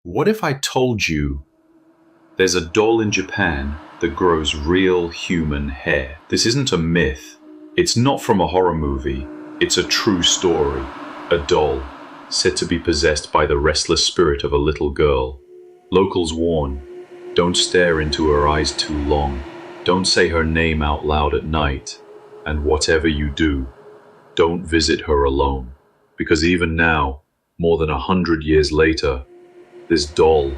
What if I told you there's a doll in Japan that grows real human hair? This isn't a myth. It's not from a horror movie. It's a true story. A doll said to be possessed by the restless spirit of a little girl. Locals warn, don't stare into her eyes too long. Don't say her name out loud at night. And whatever you do, don't visit her alone. Because even now, more than 100 years later, this doll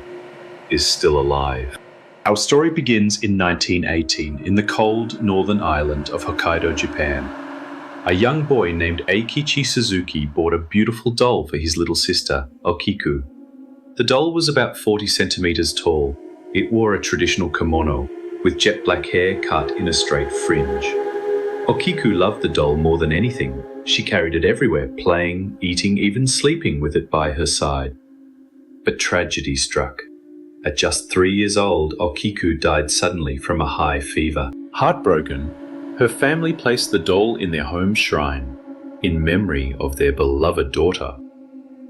is still alive. Our story begins in 1918 in the cold northern island of Hokkaido, Japan. A young boy named Eikichi Suzuki bought a beautiful doll for his little sister, Okiku. The doll was about 40 centimeters tall. It wore a traditional kimono with jet black hair cut in a straight fringe. Okiku loved the doll more than anything. She carried it everywhere, playing, eating, even sleeping with it by her side. But tragedy struck. At just 3 years old, Okiku died suddenly from a high fever. Heartbroken, her family placed the doll in their home shrine in memory of their beloved daughter.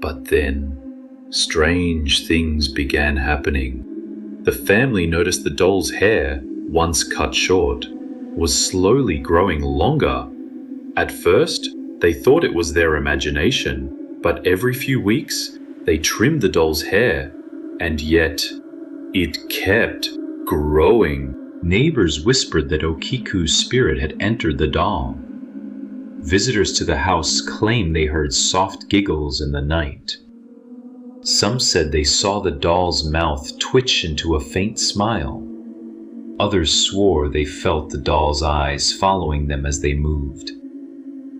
But then, strange things began happening. The family noticed the doll's hair, once cut short, was slowly growing longer. At first, they thought it was their imagination, but every few weeks, they trimmed the doll's hair, and yet it kept growing. Neighbors whispered that Okiku's spirit had entered the doll. Visitors to the house claimed they heard soft giggles in the night. Some said they saw the doll's mouth twitch into a faint smile. Others swore they felt the doll's eyes following them as they moved.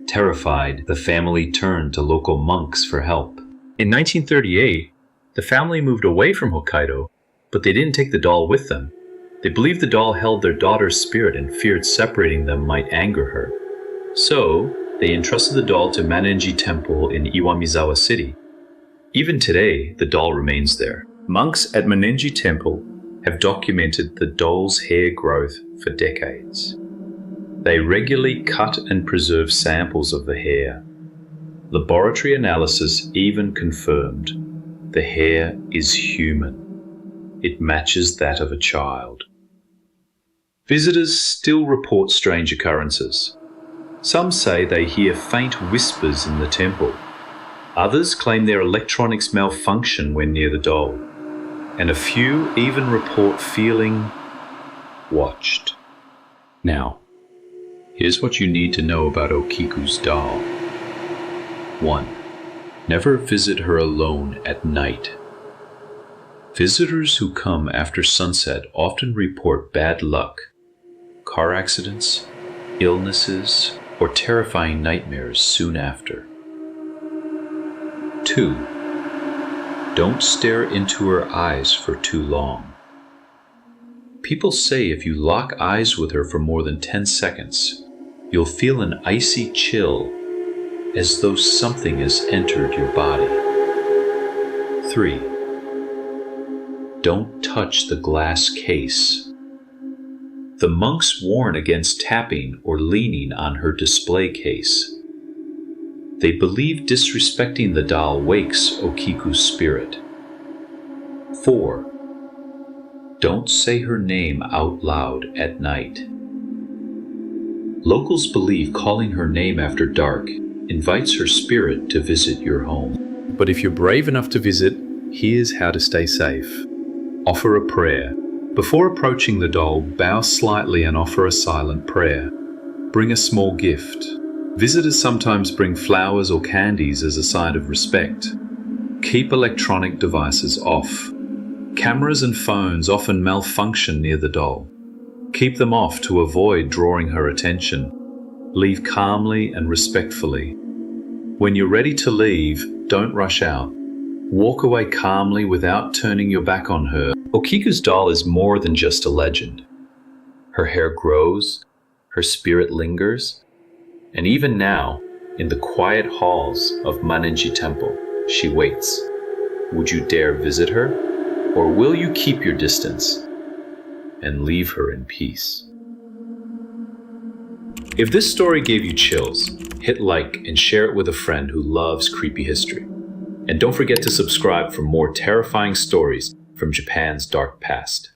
Terrified, the family turned to local monks for help. In 1938, the family moved away from Hokkaido, but they didn't take the doll with them. They believed the doll held their daughter's spirit and feared separating them might anger her. So, they entrusted the doll to Manenji Temple in Iwamizawa City. Even today, the doll remains there. Monks at Manenji Temple have documented the doll's hair growth for decades. They regularly cut and preserve samples of the hair. Laboratory analysis even confirmed the hair is human. It matches that of a child. Visitors still report strange occurrences. Some say they hear faint whispers in the temple. Others claim their electronics malfunction when near the doll. And a few even report feeling watched. Now, here's what you need to know about Okiku's doll. 1. Never visit her alone at night. Visitors who come after sunset often report bad luck, car accidents, illnesses, or terrifying nightmares soon after. 2. Don't stare into her eyes for too long. People say if you lock eyes with her for more than 10 seconds, you'll feel an icy chill as though something has entered your body. 3. Don't touch the glass case. The monks warn against tapping or leaning on her display case. They believe disrespecting the doll wakes Okiku's spirit. 4. Don't say her name out loud at night. Locals believe calling her name after dark invites her spirit to visit your home. But if you're brave enough to visit, here's how to stay safe. Offer a prayer. Before approaching the doll, bow slightly and offer a silent prayer. Bring a small gift. Visitors sometimes bring flowers or candies as a sign of respect. Keep electronic devices off. Cameras and phones often malfunction near the doll. Keep them off to avoid drawing her attention. Leave calmly and respectfully. When you're ready to leave, don't rush out. Walk away calmly without turning your back on her. Okiku's doll is more than just a legend. Her hair grows, her spirit lingers, and even now, in the quiet halls of Manenji Temple, she waits. Would you dare visit her, or will you keep your distance and leave her in peace? If this story gave you chills, hit like and share it with a friend who loves creepy history. And don't forget to subscribe for more terrifying stories from Japan's dark past.